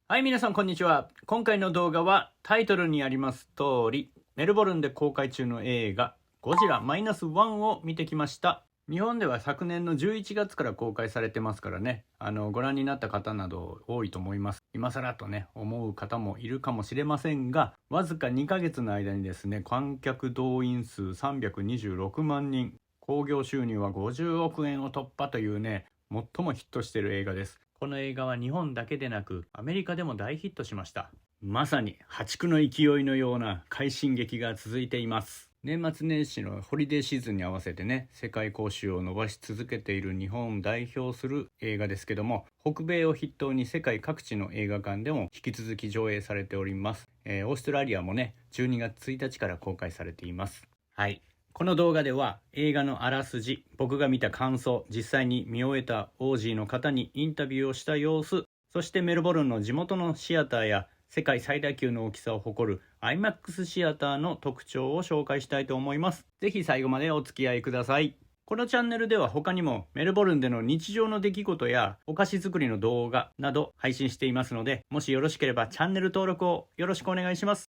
はい、皆さんこんにちは。今回の動画はタイトルにあります通り、メルボルンで公開中の映画ゴジラ -1 を見てきました。日本では昨年の11月から公開されてますからね、ご覧になった方など多いと思います。今更とね、思う方もいるかもしれませんが、わずか2ヶ月の間にですね、観客動員数326万人、興行収入は50億円を突破というね、最もヒットしている映画です。この映画は日本だけでなくアメリカでも大ヒットしました。まさに破竹の勢いのような快進撃が続いています。年末年始のホリデーシーズンに合わせてね、世界興収を伸ばし続けている日本を代表する映画ですけども、北米を筆頭に世界各地の映画館でも引き続き上映されております。オーストラリアもね、12月1日から公開されています。はい、この動画では映画のあらすじ、僕が見た感想、実際に見終えたオージーの方にインタビューをした様子、そしてメルボルンの地元のシアターや世界最大級の大きさを誇る IMAX シアターの特徴を紹介したいと思います。ぜひ最後までお付き合いください。このチャンネルでは他にもメルボルンでの日常の出来事やお菓子作りの動画など配信していますので、もしよろしければチャンネル登録をよろしくお願いします。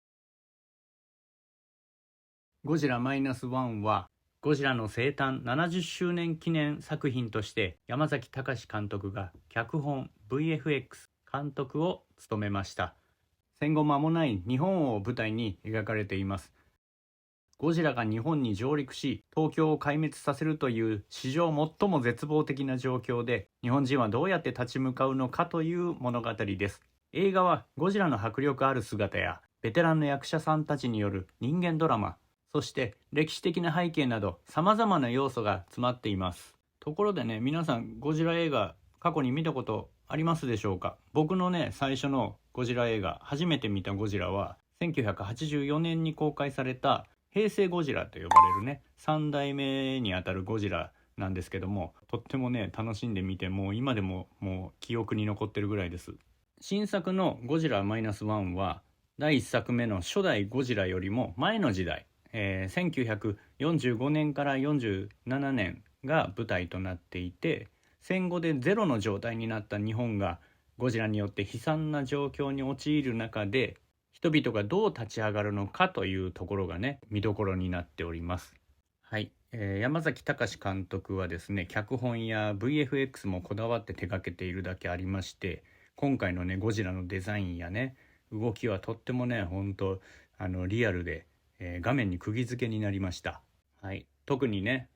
ゴジラ -1 はゴジラの生誕70周年記念作品として山崎貴監督が脚本 VFX 監督を務めました。戦後間もない日本を舞台に描かれています。ゴジラが日本に上陸し東京を壊滅させるという史上最も絶望的な状況で、日本人はどうやって立ち向かうのかという物語です。映画はゴジラの迫力ある姿やベテランの役者さんたちによる人間ドラマ、そして歴史的な背景など様々な要素が詰まっています。ところでね、皆さんゴジラ映画過去に見たことありますでしょうか？僕のね、最初のゴジラ映画、初めて見たゴジラは1984年に公開された平成ゴジラと呼ばれるね、3代目にあたるゴジラなんですけども、とってもね楽しんで見て、もう今でももう記憶に残ってるぐらいです。新作のゴジラ -1 は第1作目の初代ゴジラよりも前の時代、1945年から47年が舞台となっていて、戦後でゼロの状態になった日本がゴジラによって悲惨な状況に陥る中で、人々がどう立ち上がるのかというところがね、見どころになっております。はい、山崎貴監督はですね、脚本や VFX もこだわって手掛けているだけありまして、今回のねゴジラのデザインやね動きはとってもね、本当リアルで、画面に釘付けになりました。はい、特にね、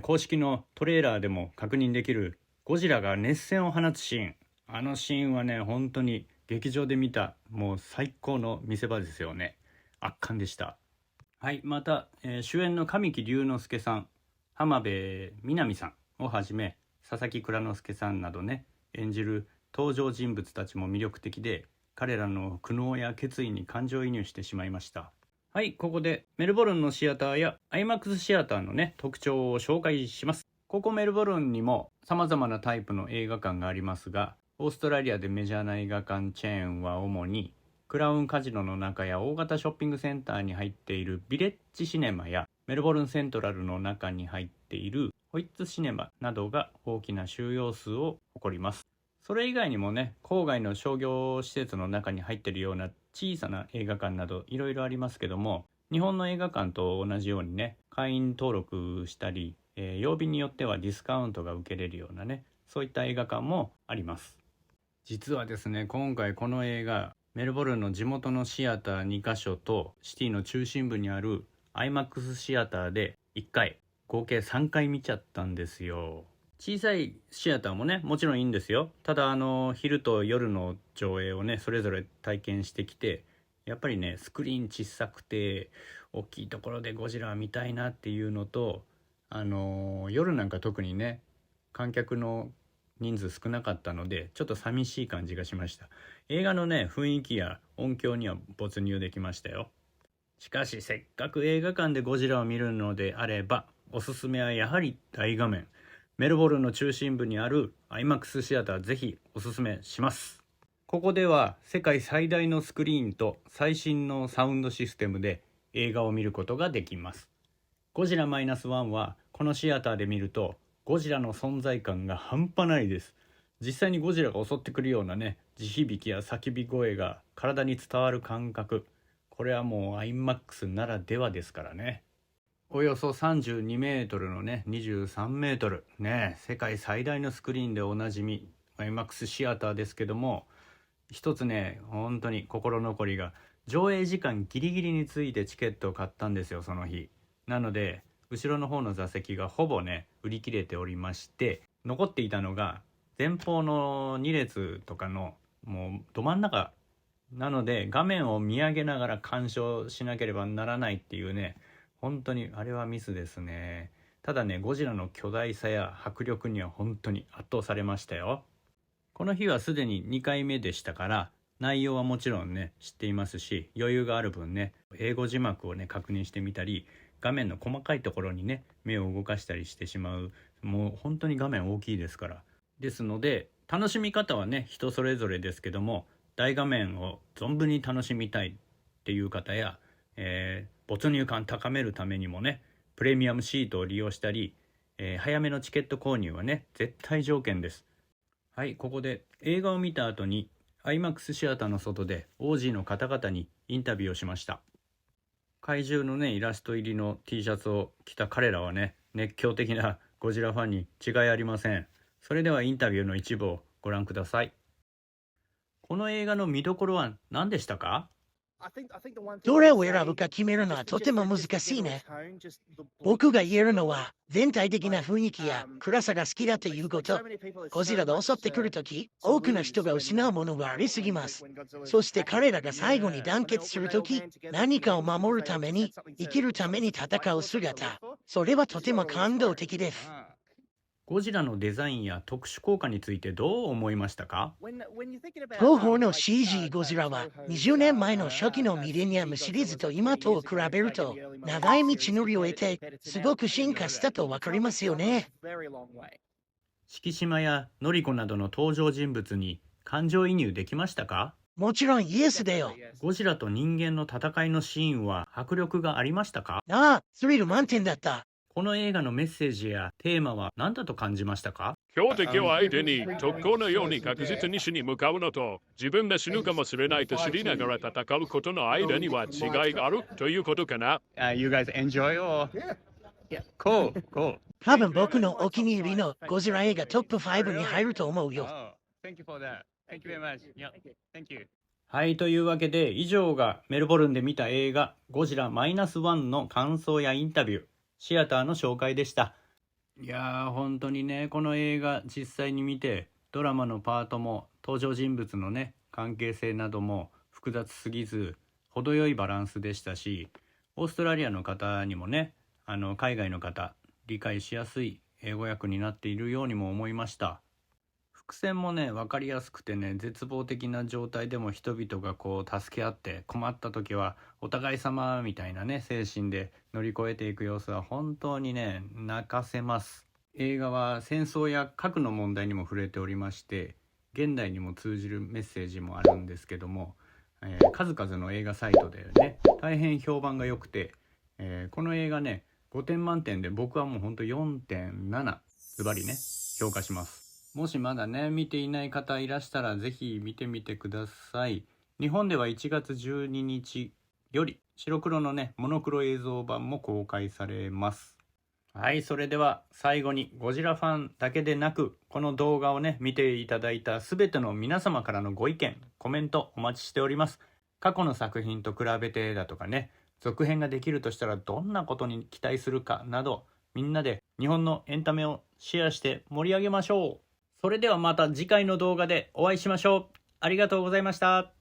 公式のトレーラーでも確認できるゴジラが熱線を放つシーン、あのシーンはね、本当に劇場で見たもう最高の見せ場ですよね。圧巻でした。はい、また、主演の神木隆之介さん、浜辺美波さんをはじめ佐々木蔵之介さんなどね、演じる登場人物たちも魅力的で、彼らの苦悩や決意に感情移入してしまいました。はい、ここでメルボルンのシアターや IMAX シアターのね特徴を紹介します。ここメルボルンにも様々なタイプの映画館がありますが、オーストラリアでメジャーな映画館チェーンは主にクラウンカジノの中や大型ショッピングセンターに入っているビレッジシネマやメルボルンセントラルの中に入っているホイッツシネマなどが大きな収容数を誇ります。それ以外にもね、郊外の商業施設の中に入っているような小さな映画館などいろいろありますけども、日本の映画館と同じようにね、会員登録したり、曜日によってはディスカウントが受けれるようなね、そういった映画館もあります。実はですね、今回この映画メルボルンの地元のシアター2カ所とシティの中心部にある IMAX シアターで1回合計3回見ちゃったんですよ。小さいシアターもね、もちろんいいんですよ。ただ昼と夜の上映をねそれぞれ体験してきて、やっぱりねスクリーン小さくて大きいところでゴジラ見たいなっていうのと、夜なんか特にね観客の人数少なかったのでちょっと寂しい感じがしました。映画のね雰囲気や音響には没入できましたよ。しかしせっかく映画館でゴジラを見るのであれば、おすすめはやはり大画面、メルボルンの中心部にある IMAX シアター、ぜひおすすめします。ここでは世界最大のスクリーンと最新のサウンドシステムで映画を見ることができます。ゴジラ -1 はこのシアターで見るとゴジラの存在感が半端ないです。実際にゴジラが襲ってくるようなね、地響きや叫び声が体に伝わる感覚、これはもう IMAX ならではですからね。およそ32メートルのね、23メートルね、世界最大のスクリーンでおなじみ IMAX シアターですけども、一つね、本当に心残りが、上映時間ギリギリについてチケットを買ったんですよ、その日。なので後ろの方の座席がほぼね売り切れておりまして、残っていたのが前方の2列とかのもうど真ん中なので、画面を見上げながら鑑賞しなければならないっていうね、本当にあれはミスですね。ただね、ゴジラの巨大さや迫力には本当に圧倒されましたよ。この日はすでに2回目でしたから、内容はもちろんね知っていますし、余裕がある分ね、英語字幕をね確認してみたり、画面の細かいところにね目を動かしたりしてしまう。もう本当に画面大きいですから。ですので楽しみ方はね人それぞれですけども、大画面を存分に楽しみたいっていう方や、没入感高めるためにもねプレミアムシートを利用したり、早めのチケット購入はね絶対条件です。はい、ここで映画を見た後にIMAX シアターの外でオージーの方々にインタビューをしました。怪獣のねイラスト入りの T シャツを着た彼らはね熱狂的なゴジラファンに違いありません。それではインタビューの一部をご覧ください。この映画の見どころは何でしたか？どれを選ぶか決めるのはとても難しいね。僕が言えるのは、全体的な雰囲気や暗さが好きだということ。ゴジラが襲ってくるとき、多くの人が失うものがありすぎます。そして彼らが最後に団結するとき、何かを守るために、生きるために戦う姿。それはとても感動的です。ゴジラのデザインや特殊効果についてどう思いましたか？東方の CG ゴジラは20年前の初期のミレニアムシリーズと今とを比べると長い道のりを得てすごく進化したとわかりますよね。敷島やノリコなどの登場人物に感情移入できましたか？もちろんイエスだよ。ゴジラと人間の戦いのシーンは迫力がありましたか？ああ、スリル満点だった。この映画のメッセージやテーマは何だと感じましたか？標的を相手に特攻のように確実に死に向かうのと、自分で死ぬかもしれないと知りながら戦うことの間には違いがあるということかな。You guys enjoy or? Yeah, cool, cool. 多分僕のお気に入りのゴジラ映画トップ5に入ると思うよ。Thank you for that. Thank you very much. Yeah, thank you. はい、というわけで以上がメルボルンで見た映画ゴジラ -1 の感想やインタビュー、シアターの紹介でした。いやー本当にね、この映画実際に見て、ドラマのパートも登場人物のね関係性なども複雑すぎず程よいバランスでしたし、オーストラリアの方にもね海外の方理解しやすい英語訳になっているようにも思いました。伏線もね分かりやすくてね、絶望的な状態でも人々がこう助け合って困った時はお互い様みたいなね精神で乗り越えていく様子は本当にね泣かせます。映画は戦争や核の問題にも触れておりまして、現代にも通じるメッセージもあるんですけども、数々の映画サイトでね大変評判が良くて、この映画ね5点満点で僕はもうほんと 4.7 ズバリね評価します。もしまだね見ていない方いらしたらぜひ見てみてください。日本では1月12日より白黒のねモノクロ映像版も公開されます。はい、それでは最後にゴジラファンだけでなく、この動画をね見ていただいた全ての皆様からのご意見コメントお待ちしております。過去の作品と比べてだとかね、続編ができるとしたらどんなことに期待するかなど、みんなで日本のエンタメをシェアして盛り上げましょう。それではまた次回の動画でお会いしましょう。ありがとうございました。